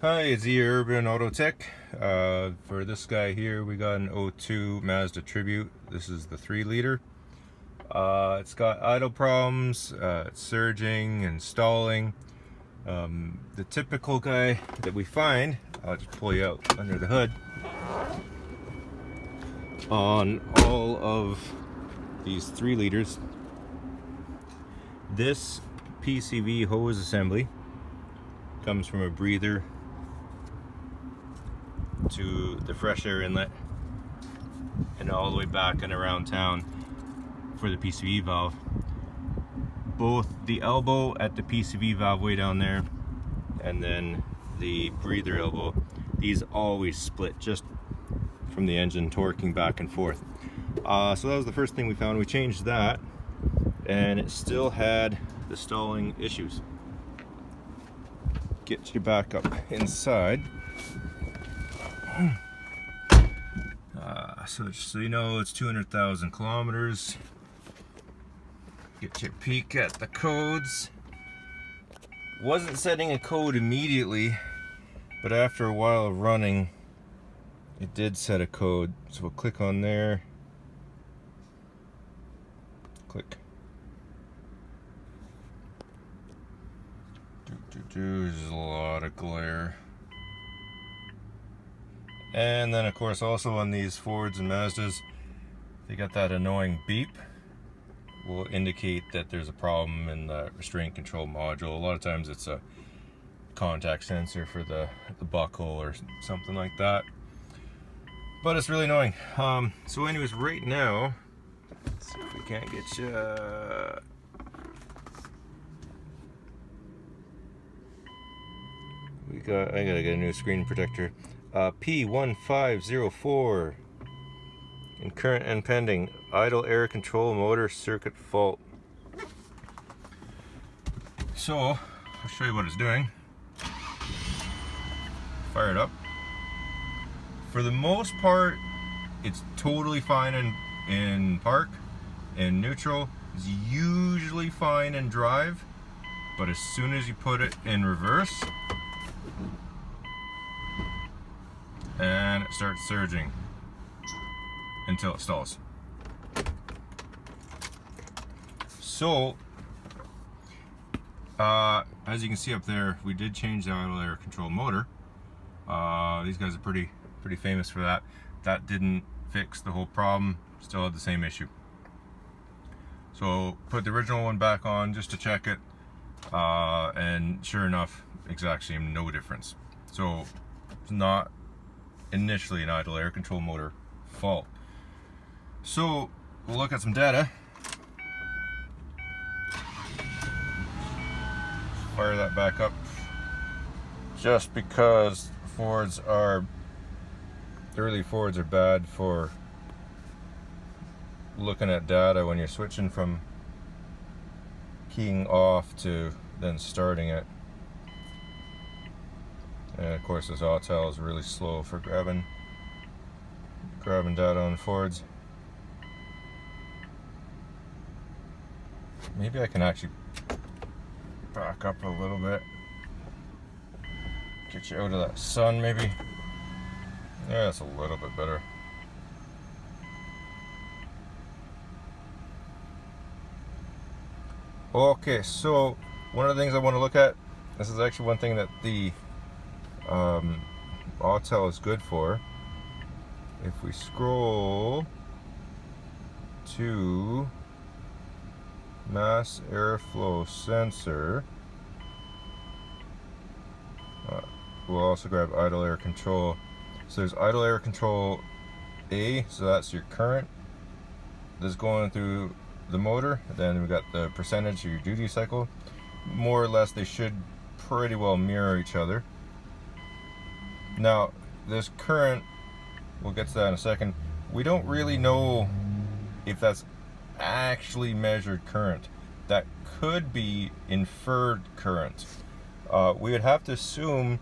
Hi, it's E Urban Auto Tech. For this guy here, we got an 02 Mazda Tribute. This is the 3-liter. It's got idle problems, it's surging and stalling. The typical guy that we find, I'll just pull you out under the hood, on all of these 3 liters. This PCV hose assembly comes from a breather to the fresh air inlet and all the way back and around town for the PCV valve. Both the elbow at the PCV valve way down there and then the breather elbow, these always split just from the engine torquing back and forth. So that was the first thing we found. We changed that and it still had the stalling issues. Get you back up inside. So just so you know, it's 200,000 kilometers. Get you a peek at the codes. Wasn't setting a code immediately, but after a while of running, it did set a code. So we'll click on there. Click. There's a lot of glare. And then of course also on these Fords and Mazdas, they got that annoying beep. Will indicate that there's a problem in the restraint control module. A lot of times it's a contact sensor for the buckle or something like that. But it's really annoying. So anyways, right now, let's see if we can't get you. I gotta get a new screen protector. P1504 in current and pending idle air control motor circuit fault. So I'll show you what it's doing. Fire it up. For the most part, it's totally fine in park. In neutral, it's usually fine in drive, but as soon as you put it in reverse, and it starts surging until it stalls. So, as you can see up there, we did change the idle air control motor. These guys are pretty famous for that. That didn't fix the whole problem, still had the same issue. So put the original one back on just to check it, and sure enough, exact same, no difference. So it's not initially an idle air control motor fault. So we'll look at some data. Fire that back up. Just because early Fords are bad for looking at data when you're switching from keying off to then starting it. And of course this Autel is really slow for grabbing data on Fords. Maybe I can actually back up a little bit. Get you out of that sun maybe. Yeah, that's a little bit better. Okay, so one of the things I want to look at, this is actually one thing that the Autel is good for. If we scroll to mass airflow sensor, we'll also grab idle air control. So there's idle air control A, so that's your current that's going through the motor. Then we've got the percentage of your duty cycle. More or less they should pretty well mirror each other. Now this current, we'll get to that in a second. We don't really know if that's actually measured current. That could be inferred current. We would have to assume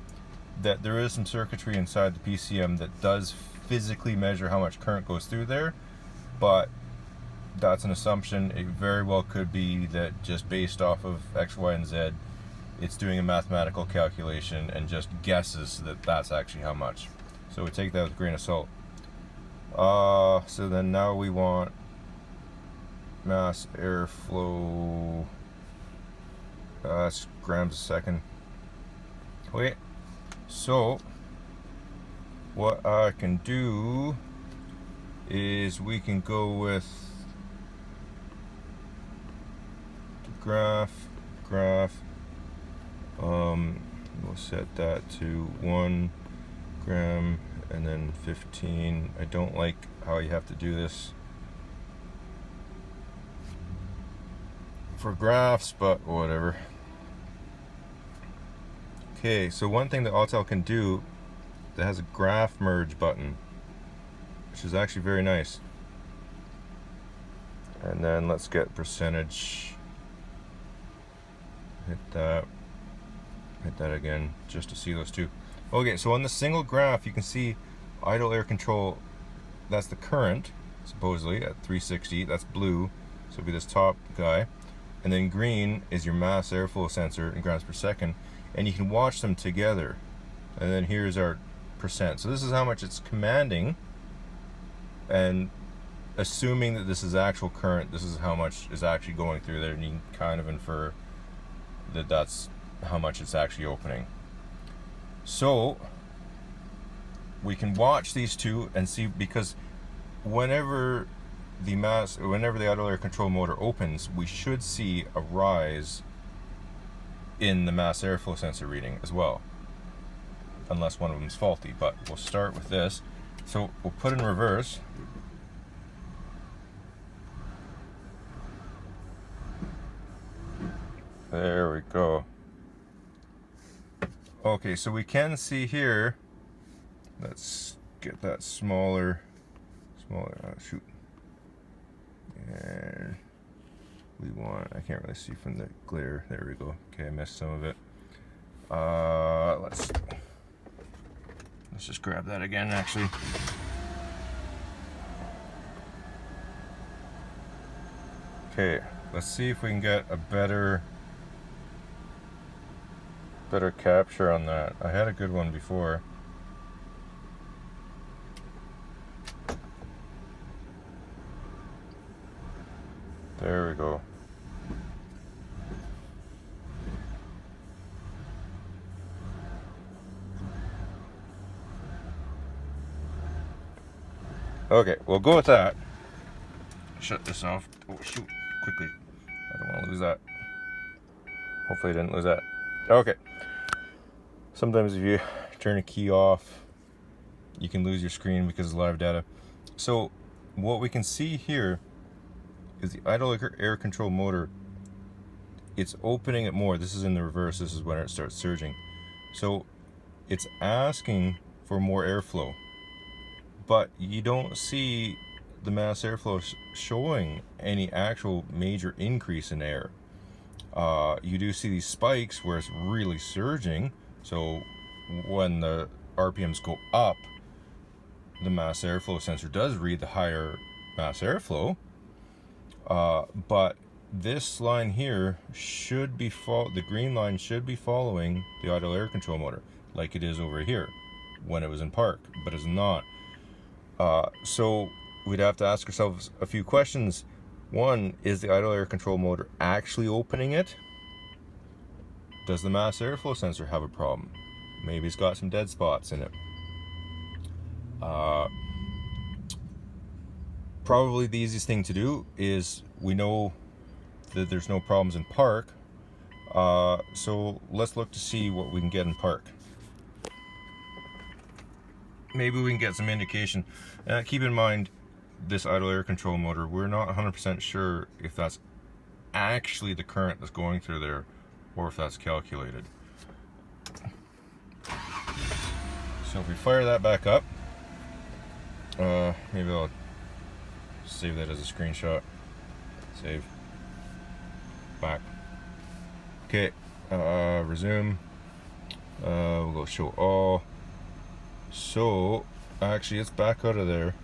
that there is some circuitry inside the PCM that does physically measure how much current goes through there, but that's an assumption. It very well could be that just based off of X, Y, and Z, it's doing a mathematical calculation and just guesses that that's actually how much. So we take that with a grain of salt. So then now we want mass airflow, that's grams a second. Okay, so what I can do is we can go with graph. We'll set that to 1 gram and then 15. I don't like how you have to do this for graphs, but whatever. Okay, so one thing that Autel can do that has a graph merge button, which is actually very nice. And then let's get percentage. Hit that again just to see those two. Okay, so on the single graph you can see idle air control, that's the current supposedly at 360, that's blue, so it'll be this top guy, and then green is your mass airflow sensor in grams per second, and you can watch them together. And then here's our percent. So this is how much it's commanding, and assuming that this is actual current, this is how much is actually going through there, and you can kind of infer that that's how much it's actually opening. So we can watch these two and see, because whenever the idle air control motor opens, we should see a rise in the mass airflow sensor reading as well, unless one of them is faulty. But we'll start with this. So we'll put in reverse. There we go. Okay, so we can see here, let's get that smaller, shoot. And we want, I can't really see from the glare, there we go. Okay, I missed some of it. Let's just grab that again, actually. Okay, let's see if we can get a better capture on that. I had a good one before. There we go. Okay, we'll go with that. Shut this off. Oh shoot, quickly. I don't want to lose that. Hopefully I didn't lose that. Okay. Sometimes if you turn a key off, you can lose your screen because of live data. So what we can see here is the idle air control motor, it's opening it more. This is in the reverse, this is when it starts surging. So it's asking for more airflow, but you don't see the mass airflow showing any actual major increase in air. You do see these spikes where it's really surging, so when the RPMs go up, the mass airflow sensor does read the higher mass airflow, but this line here should be the green line should be following the idle air control motor like it is over here when it was in park, but it's not. So we'd have to ask ourselves a few questions. One, is the idle air control motor actually opening it? Does the mass airflow sensor have a problem? Maybe it's got some dead spots in it. Probably the easiest thing to do is, we know that there's no problems in park, so let's look to see what we can get in park. Maybe we can get some indication. Keep in mind, this idle air control motor, we're not 100% sure if that's actually the current that's going through there or if that's calculated. So if we fire that back up, maybe I'll save that as a screenshot. Save. Back. Okay, resume. We'll go show all. So actually it's back out of there.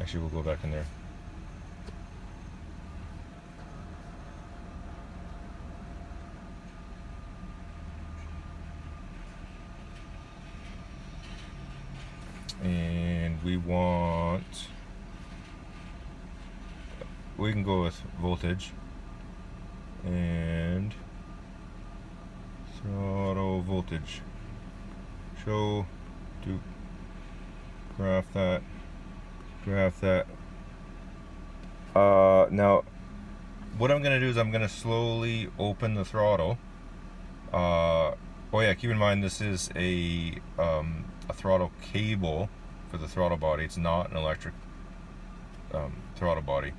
Actually we'll go back in there. and we can go with voltage and throttle voltage. Show, do, graph that. Now what I'm gonna do is I'm gonna slowly open the throttle. Oh yeah, keep in mind this is a throttle cable for the throttle body. It's not an electric throttle body,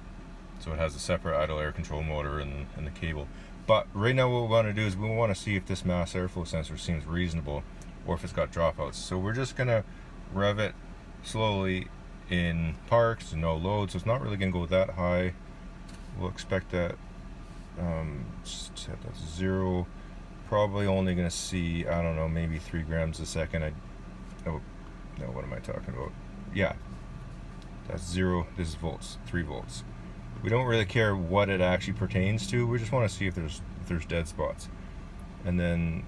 so it has a separate idle air control motor and the cable. But right now what we want to do is we want to see if this mass airflow sensor seems reasonable or if it's got dropouts. So we're just gonna rev it slowly in park, so no load, so it's not really gonna go that high. We'll expect that set that to 0. Probably only gonna see, I don't know, maybe 3 grams a second. Oh no, what am I talking about? Yeah, that's 0. This is volts, 3 volts. We don't really care what it actually pertains to. We just want to see if there's dead spots. And then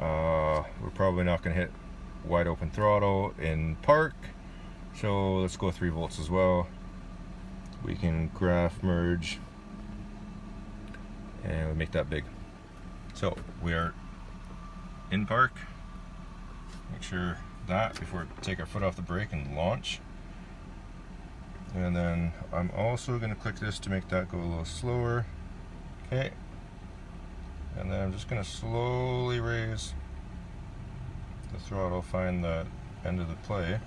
we're probably not going to hit wide open throttle in park, so let's go 3 volts as well. We can graph merge and we make that big. So we are in park. Make sure that before we take our foot off the brake and launch. And then I'm also going to click this to make that go a little slower. Okay. And then I'm just going to slowly raise the throttle, find the end of the play.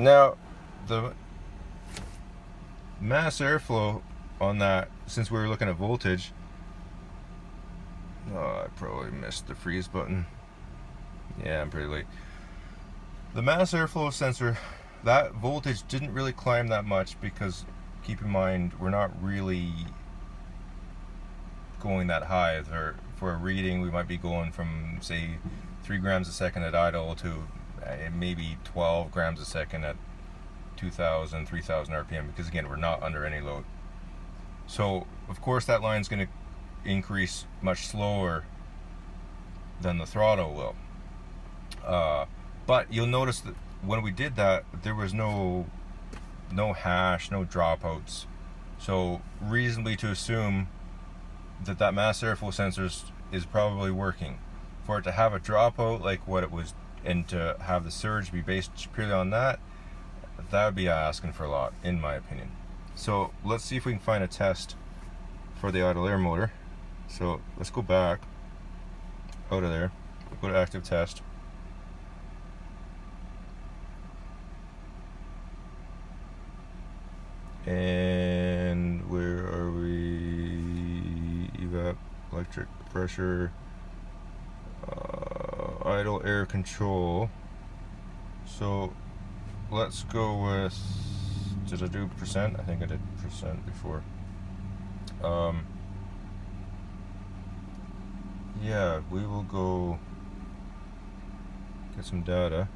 Now, the mass airflow on that, since we were looking at voltage, oh, I probably missed the freeze button. Yeah, I'm pretty late. The mass airflow sensor, that voltage didn't really climb that much because, keep in mind, we're not really going that high. For a reading, we might be going from, say, 3 grams a second at idle to maybe 12 grams a second at 2,000, 3,000 RPM, because again, we're not under any load. So of course that line's going to increase much slower than the throttle will. But you'll notice that when we did that, there was no hash, no dropouts. So reasonably to assume that mass airflow sensor is probably working. For it to have a dropout like what it was, and to have the surge be based purely on that would be asking for a lot, in my opinion. So let's see if we can find a test for the idle air motor. So let's go back out of there, go to active test. And where are we? Evap, electric pressure, idle air control. So let's go with, did I do percent? I think I did percent before. Yeah, we will go get some data.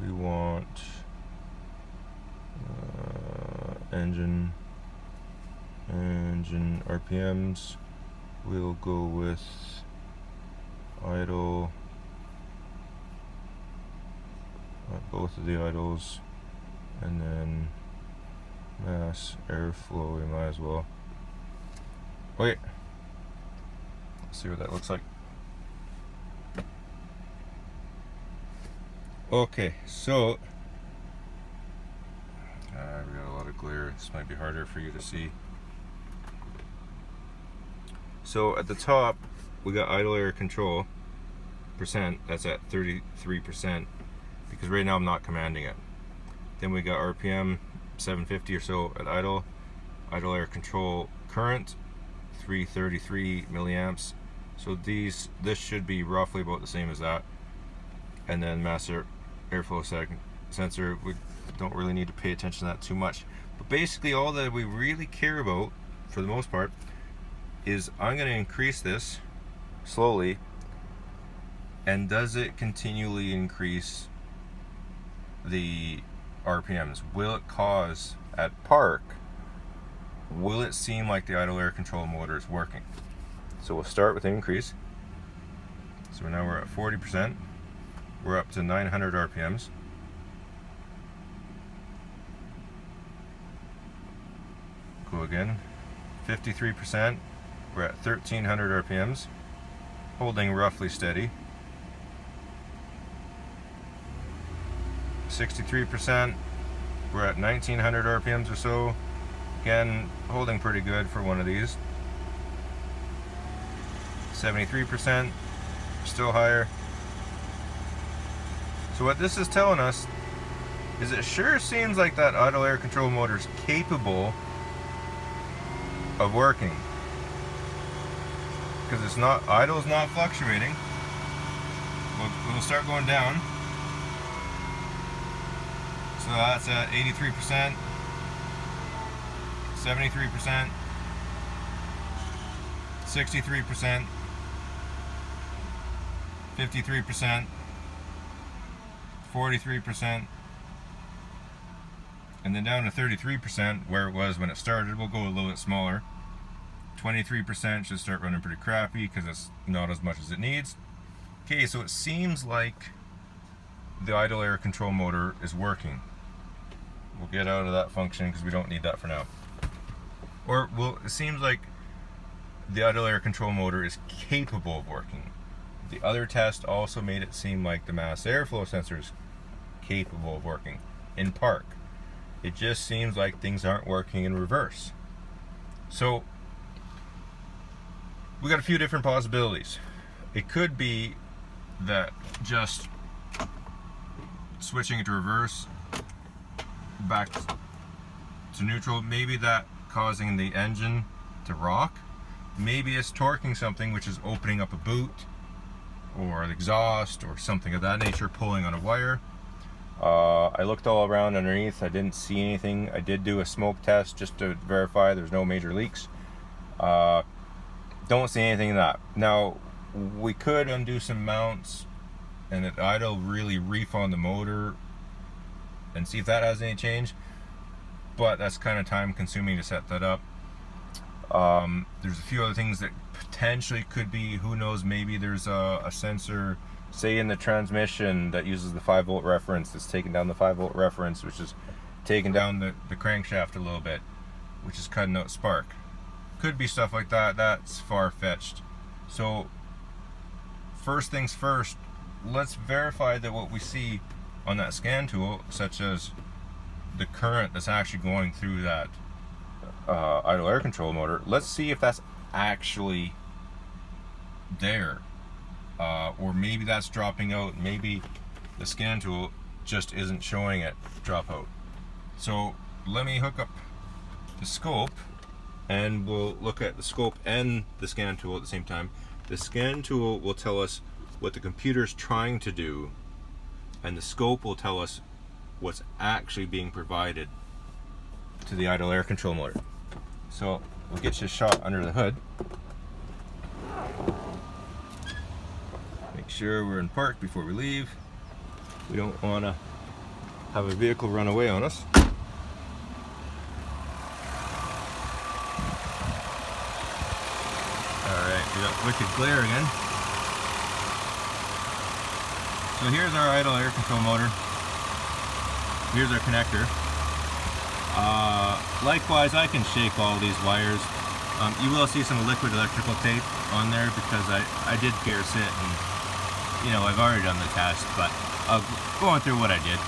We want engine RPMs. We'll go with idle, both of the idles, and then mass airflow, we might as well. Wait, let's see what that looks like. Okay, so we got a lot of glare. This might be harder for you to see. So at the top, we got idle air control percent. That's at 33%, because right now I'm not commanding it. Then we got RPM 750 or so at idle. Idle air control current 333 milliamps. So this should be roughly about the same as that. and then master airflow sensor, we don't really need to pay attention to that too much. But basically all that we really care about, for the most part, is I'm going to increase this slowly, and does it continually increase the RPMs? Will it cause, at park, will it seem like the idle air control motor is working? So we'll start with an increase. So now we're at 40%. We're up to 900 RPMs. Go again. 53%. We're at 1300 RPMs. Holding roughly steady. 63%. We're at 1900 RPMs or so. Again, holding pretty good for one of these. 73%, still higher. So what this is telling us is it sure seems like that idle air control motor is capable of working, because it's not, idle is not fluctuating. We'll start going down. So that's at 83%, 73%, 63%, 53%, 43%, and then down to 33%, where it was when it started. We'll go a little bit smaller. 23% should start running pretty crappy because it's not as much as it needs. Okay, so it seems like the idle air control motor is working. We'll get out of that function because we don't need that for now. Or, well, it seems like the idle air control motor is capable of working. The other test also made it seem like the mass airflow sensor is capable of working in park. It just seems like things aren't working in reverse. So we got a few different possibilities. It could be that just switching it to reverse back to neutral, maybe that causing the engine to rock. Maybe it's torquing something, which is opening up a boot or the exhaust or something of that nature, pulling on a wire. I looked all around underneath. I didn't see anything. I did do a smoke test just to verify there's no major leaks. Don't see anything in that. Now, we could undo some mounts and at idle really reef on the motor and see if that has any change, but that's kind of time consuming to set that up. There's a few other things that potentially could be, who knows, maybe there's a sensor, say in the transmission, that uses the 5-volt reference, that's taking down the 5-volt reference, which is taking down the crankshaft a little bit, which is cutting out spark. Could be stuff like that. That's far-fetched. So first things first, let's verify that what we see on that scan tool, such as the current that's actually going through that idle air control motor, let's see if that's actually there, or maybe that's dropping out. Maybe the scan tool just isn't showing it drop out. So let me hook up the scope and we'll look at the scope and the scan tool at the same time. The scan tool will tell us what the computer's trying to do, and the scope will tell us what's actually being provided to the idle air control motor. So we'll get you a shot under the hood. Make sure we're in park before we leave. We don't want to have a vehicle run away on us. Alright, we got wicked glare again. So here's our idle air control motor. Here's our connector. Likewise, I can shake all these wires. You will see some liquid electrical tape on there because I did pierce it, and you know, I've already done the test, but going through what I did,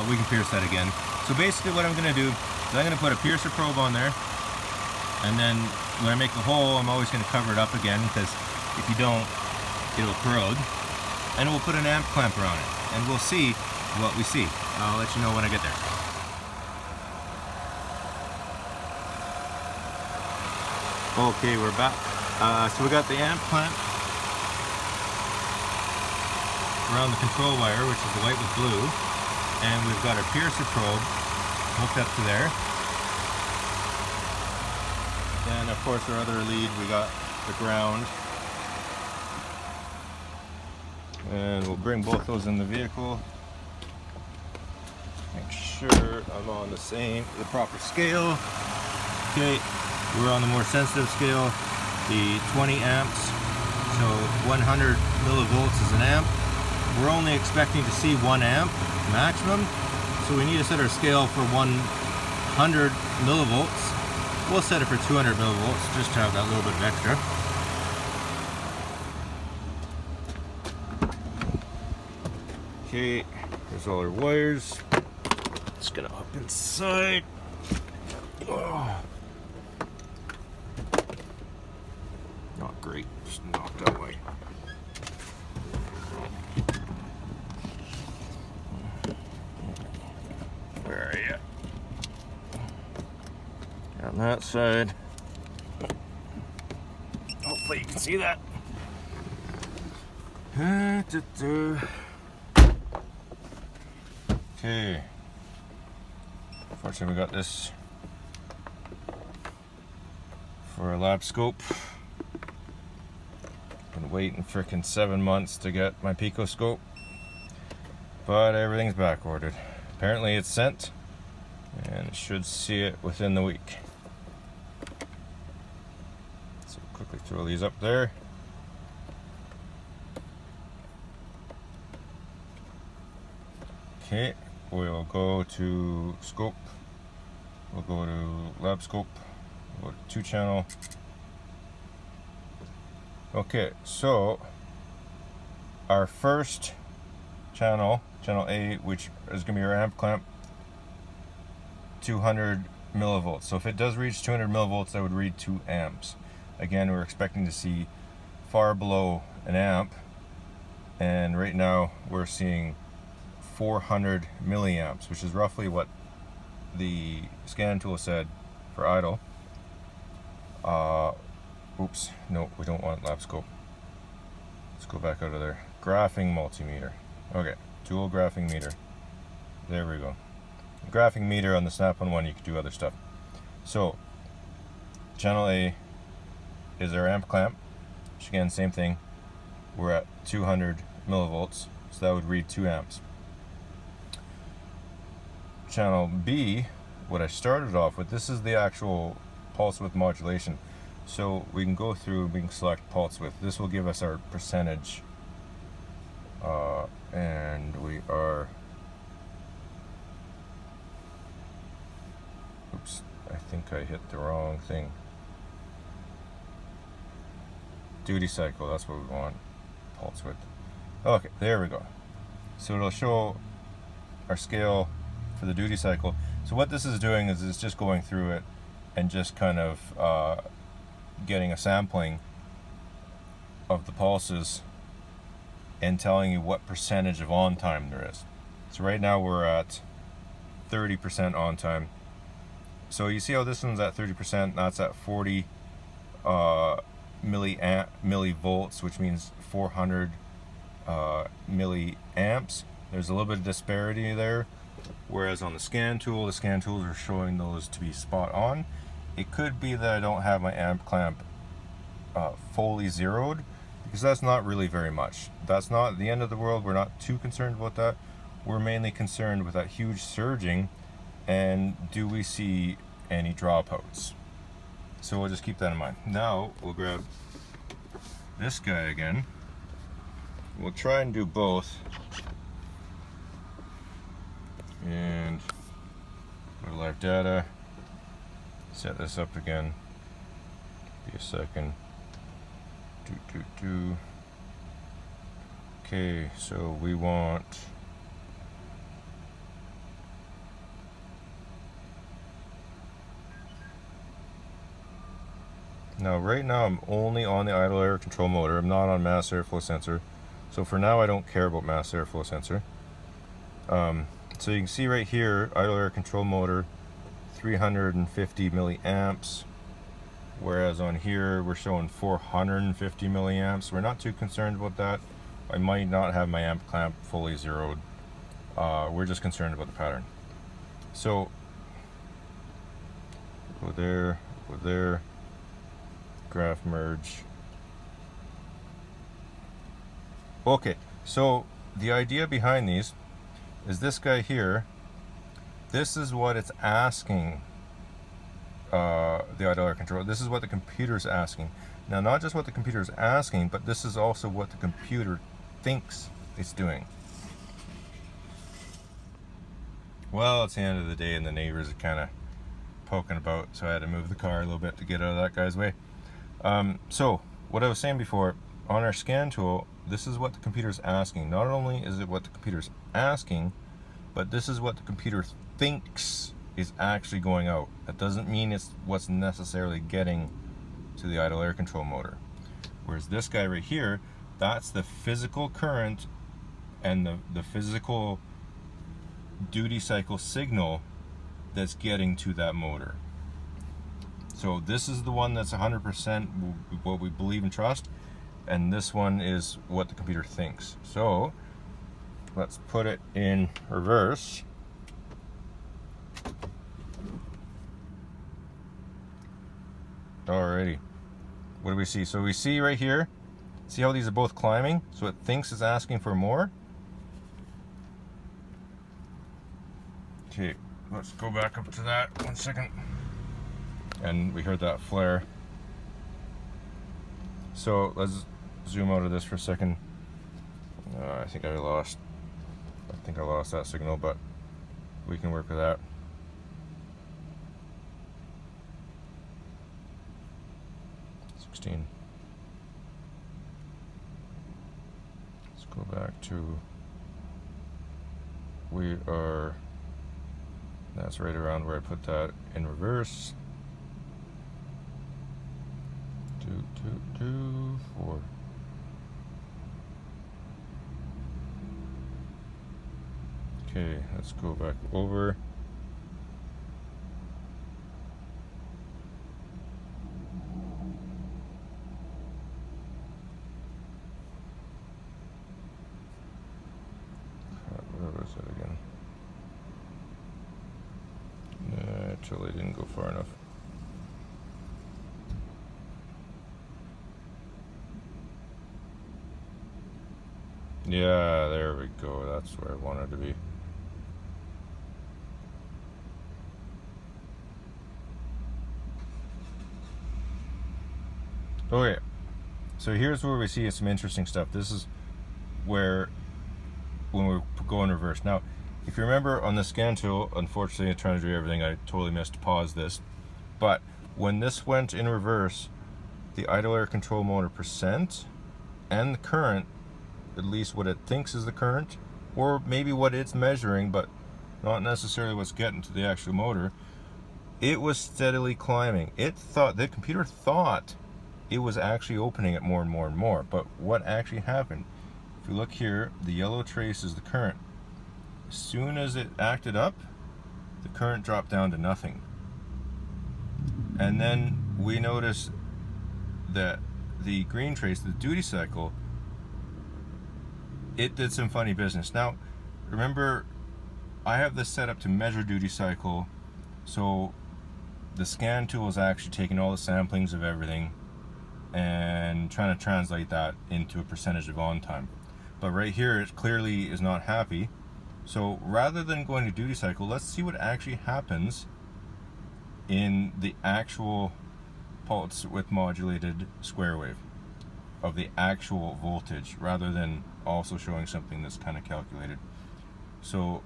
we can pierce that again. So basically what I'm going to do is I'm going to put a piercer probe on there, and then when I make the hole, I'm always going to cover it up again, because if you don't, it'll corrode. And we'll put an amp clamper on it, and we'll see what we see. I'll let you know when I get there. Okay, we're back. So we got the amp clamp around the control wire, which is the white with blue, and we've got our piercer probe hooked up to there. And of course our other lead, we got the ground. And we'll bring both those in the vehicle. Make sure I'm on the proper scale. Okay, we're on the more sensitive scale, the 20 amps. So 100 millivolts is an amp. We're only expecting to see 1 amp maximum. So we need to set our scale for 100 millivolts. We'll set it for 200 millivolts just to have that little bit of extra. Okay, there's all our wires. Just gonna hop inside. Oh. Not great, just knock that way. Where are you? On that side. Hopefully you can see that. Okay. Fortunately, we got this for a labscope. Been waiting frickin' 7 months to get my picoscope, but everything's back ordered. Apparently, it's sent, and should see it within the week. So quickly throw these up there. Okay. We'll go to scope, we'll go to labscope, we'll go to 2-channel. Okay, so our first channel, channel A, which is going to be our amp clamp, 200 millivolts. So if it does reach 200 millivolts, that would read 2 amps. Again, we're expecting to see far below an amp, and right now we're seeing 400 milliamps, which is roughly what the scan tool said for idle. Oops, no, we don't want labscope. Let's go back out of there. Graphing multimeter. Okay, tool graphing meter. There we go. Graphing meter on the Snap-on one, you could do other stuff. So, channel A is our amp clamp, which again, same thing. We're at 200 millivolts, so that would read 2 amps. Channel B, what I started off with, this is the actual pulse width modulation. So we can go through, we can select pulse width. This will give us our percentage. And we are, oops, I think I hit the wrong thing. Duty cycle, that's what we want, pulse width. Okay, there we go. So it'll show our scale for the duty cycle. So what this is doing is it's just going through it and just kind of getting a sampling of the pulses and telling you what percentage of on time there is. So right now we're at 30% on time. So you see how this one's at 30%, that's at 40 millivolts, which means 400 milliamps. There's a little bit of disparity there. Whereas on the scan tools are showing those to be spot on. It could be that I don't have my amp clamp fully zeroed, because that's not really very much. That's not the end of the world. We're not too concerned about that. We're mainly concerned with that huge surging, and do we see any dropouts? So we'll just keep that in mind. Now we'll grab this guy again. We'll try and do both. And go to live data, set this up again. Be a second. Okay, so we want now. Right now, I'm only on the idle air control motor. I'm not on mass airflow sensor. So for now, I don't care about mass airflow sensor. So you can see right here, idle air control motor, 350 milliamps, whereas on here we're showing 450 milliamps. We're not too concerned about that. I might not have my amp clamp fully zeroed. We're just concerned about the pattern. So go there, graph merge. Okay, so the idea behind these is this guy here. This is what it's asking the idle air controller. This is what the computer's asking. Now, not just what the computer's asking, but this is also what the computer thinks it's doing. Well, it's the end of the day and the neighbors are kind of poking about, so I had to move the car a little bit to get out of that guy's way. So, what I was saying before, on our scan tool, this is what the computer's asking. Not only is it what the computer's asking, but this is what the computer thinks is actually going out. That doesn't mean it's what's necessarily getting to the idle air control motor. Whereas this guy right here, that's the physical current and the physical duty cycle signal that's getting to that motor. So this is the one that's 100% what we believe and trust, and this one is what the computer thinks. So let's put it in reverse. Alrighty, what do we see? So we see right here, see how these are both climbing? So it thinks it's asking for more. Okay, let's go back up to that 1 second. And we heard that flare. So let's zoom out of this for a second. I think I lost that signal, but we can work with that. Let's go back to, that's right around where I put that in reverse. 4. Okay, let's go back over. Where was it again? Actually, didn't go far enough. Yeah, there we go. That's where I wanted to be. Okay, so here's where we see some interesting stuff. This is where, when we go in reverse. Now, if you remember on the scan tool, unfortunately, I'm trying to do everything, I totally missed to pause this. But when this went in reverse, the idle air control motor percent and the current, at least what it thinks is the current, or maybe what it's measuring, but not necessarily what's getting to the actual motor, it was steadily climbing. It thought, the computer thought it was actually opening it more and more and more. But what actually happened, if you look here, the yellow trace is the current. As soon as it acted up, the current dropped down to nothing. And then we notice that the green trace, the duty cycle, it did some funny business. Now, remember, I have this set up to measure duty cycle, so the scan tool is actually taking all the samplings of everything and trying to translate that into a percentage of on time. But right here, it clearly is not happy. So rather than going to duty cycle, let's see what actually happens in the actual pulse width modulated square wave of the actual voltage, rather than also showing something that's kind of calculated. So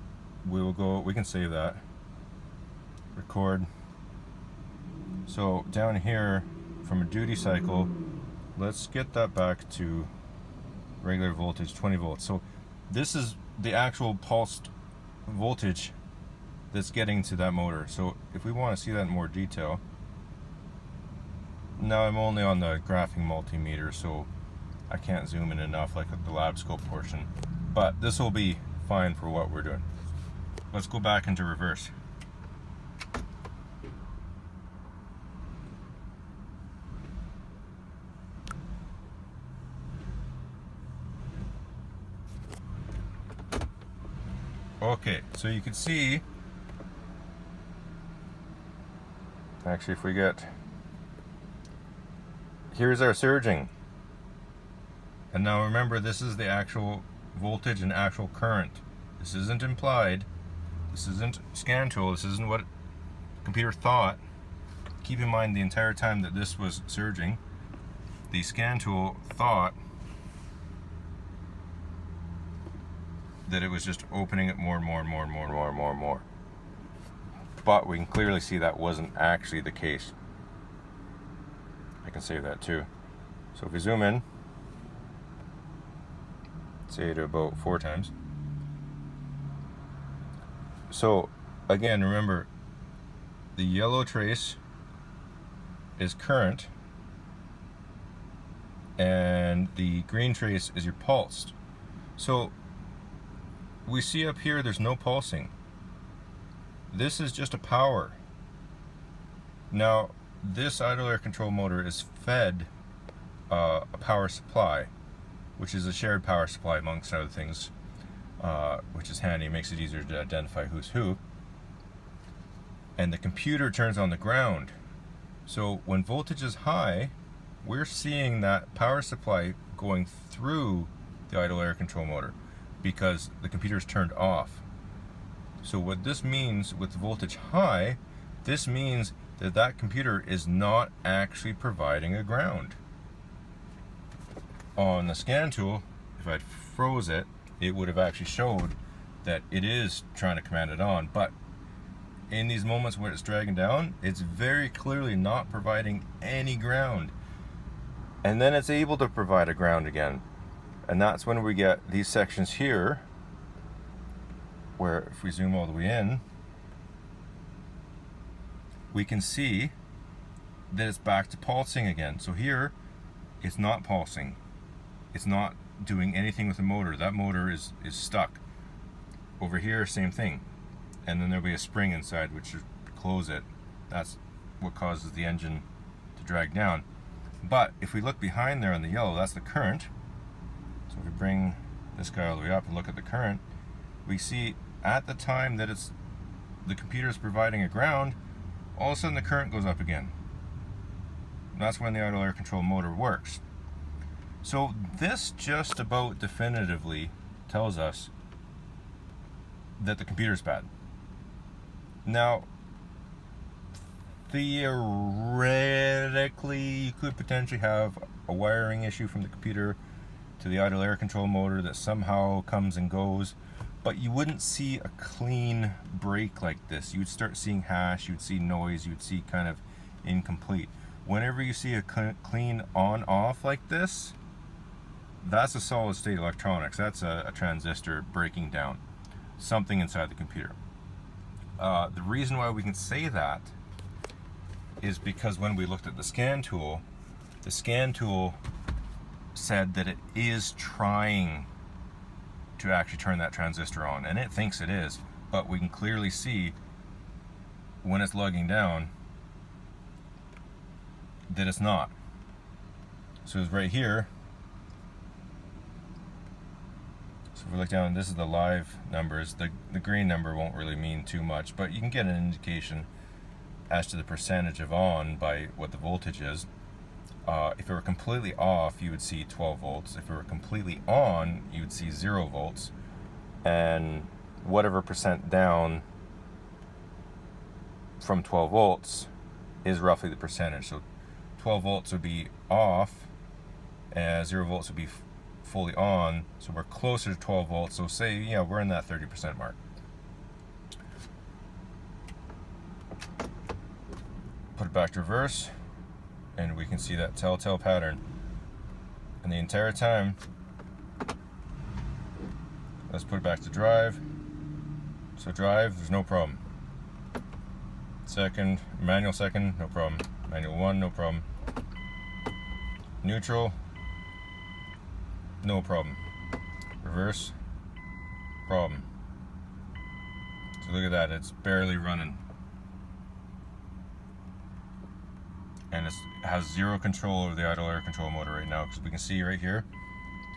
we can save that, record. So down here, from a duty cycle, let's get that back to regular voltage, 20 volts. So this is the actual pulsed voltage that's getting to that motor. So if we want to see that in more detail, now I'm only on the graphing multimeter, so I can't zoom in enough like the labscope portion, but this will be fine for what we're doing. Let's go back into reverse. Okay, so you can see, actually if we get, here's our surging. And now remember, this is the actual voltage and actual current. This isn't implied. This isn't scantool. This isn't what the computer thought. Keep in mind the entire time that this was surging, the scantool thought that it was just opening it more and more and more and more and more and more and more. But we can clearly see that wasn't actually the case. I can save that too. So if we zoom in, say to about 4 times. So again, remember, the yellow trace is current and the green trace is your pulsed. So we see up here there's no pulsing. This is just a power. Now this idle air control motor is fed a power supply, which is a shared power supply amongst other things, which is handy. It makes it easier to identify who's who. And the computer turns on the ground. So when voltage is high, we're seeing that power supply going through the idle air control motor because the computer's turned off. So what this means with voltage high, this means that that computer is not actually providing a ground. On the scan tool, if I'd froze it, it would have actually showed that it is trying to command it on, but in these moments where it's dragging down, it's very clearly not providing any ground. And then it's able to provide a ground again. And that's when we get these sections here, where if we zoom all the way in, we can see that it's back to pulsing again. So here, it's not pulsing. It's not doing anything with the motor. That motor is stuck. Over here, same thing. And then there'll be a spring inside which should close it. That's what causes the engine to drag down. But if we look behind there on the yellow, that's the current. So if we bring this guy all the way up and look at the current, we see at the time that the computer is providing a ground, all of a sudden the current goes up again. And that's when the idle air control motor works. So this just about definitively tells us that the computer's bad. Now, theoretically, you could potentially have a wiring issue from the computer to the idle air control motor that somehow comes and goes, but you wouldn't see a clean break like this. You'd start seeing hash, you'd see noise, you'd see kind of incomplete. Whenever you see a clean on-off like this, that's a solid state electronics. That's a transistor breaking down, something inside the computer. The reason why we can say that is because when we looked at the scan tool said that it is trying to actually turn that transistor on, and it thinks it is, but we can clearly see when it's lugging down that it's not. So it's right here. So if we look down, this is the live numbers. The green number won't really mean too much, but you can get an indication as to the percentage of on by what the voltage is. If it were completely off, you would see 12 volts. If it were completely on, you would see 0 volts. And whatever percent down from 12 volts is roughly the percentage. So 12 volts would be off, and 0 volts would be fully on. So we're closer to 12 volts. So say, yeah, we're in that 30% mark. Put it back to reverse, and we can see that telltale pattern. And the entire time, let's put it back to drive. So drive, there's no problem. Second, manual second, no problem. Manual 1, no problem. Neutral, no problem. Reverse, problem. So look at that, it's barely running. And it has 0 control over the idle air control motor right now, because we can see right here,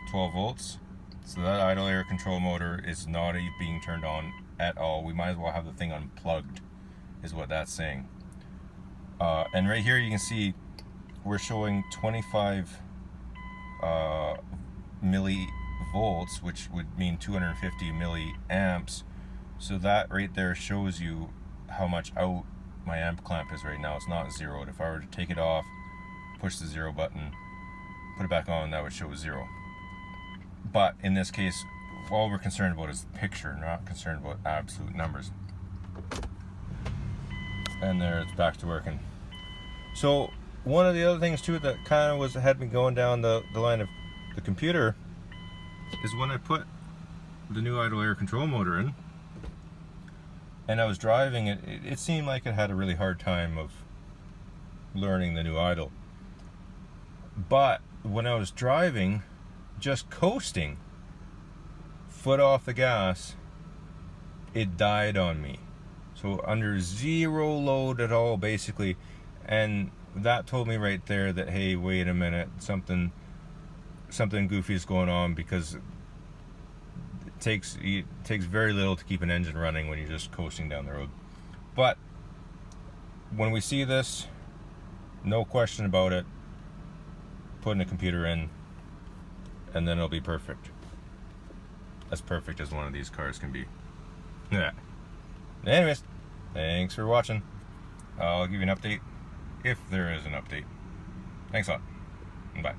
12 volts. So that idle air control motor is not being turned on at all. We might as well have the thing unplugged, is what that's saying. And right here you can see we're showing 25 millivolts, which would mean 250 milliamps. So that right there shows you how much out my amp clamp is right now. It's not zeroed. If I were to take it off, push the 0 button, put it back on, that would show 0. But in this case, all we're concerned about is the picture, not concerned about absolute numbers. And there, it's back to working. So one of the other things too that kind of had me going down the line of the computer is when I put the new idle air control motor in and I was driving it, it seemed like it had a really hard time of learning the new idle. But when I was driving, just coasting, foot off the gas, it died on me. So under zero load at all, basically. And that told me right there that, hey, wait a minute, something goofy is going on, because it takes very little to keep an engine running when you're just coasting down the road. But when we see this, no question about it, putting a computer in, and then it'll be perfect. As perfect as one of these cars can be. Yeah. Anyways, thanks for watching. I'll give you an update if there is an update. Thanks a lot. Bye.